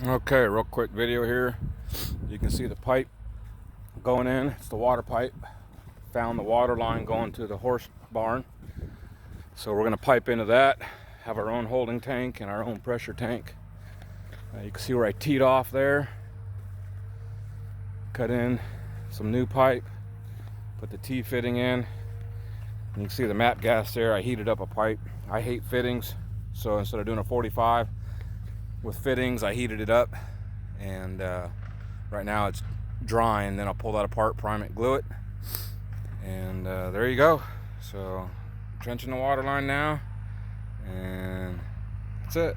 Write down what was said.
Okay, real quick video here. You can see the pipe going in. It's the water pipe. Found the water line going to the horse barn. So we're going to pipe into that, have our own holding tank and our own pressure tank. You can see where I teed off there. Cut in some new pipe, put the T fitting in. And you can see the map gas there. I heated up a pipe. I hate fittings, so instead of doing a 45 with fittings, I heated it up, and right now it's drying. Then I'll pull that apart, prime it, glue it, and there you go. So trenching the water line now, and that's it.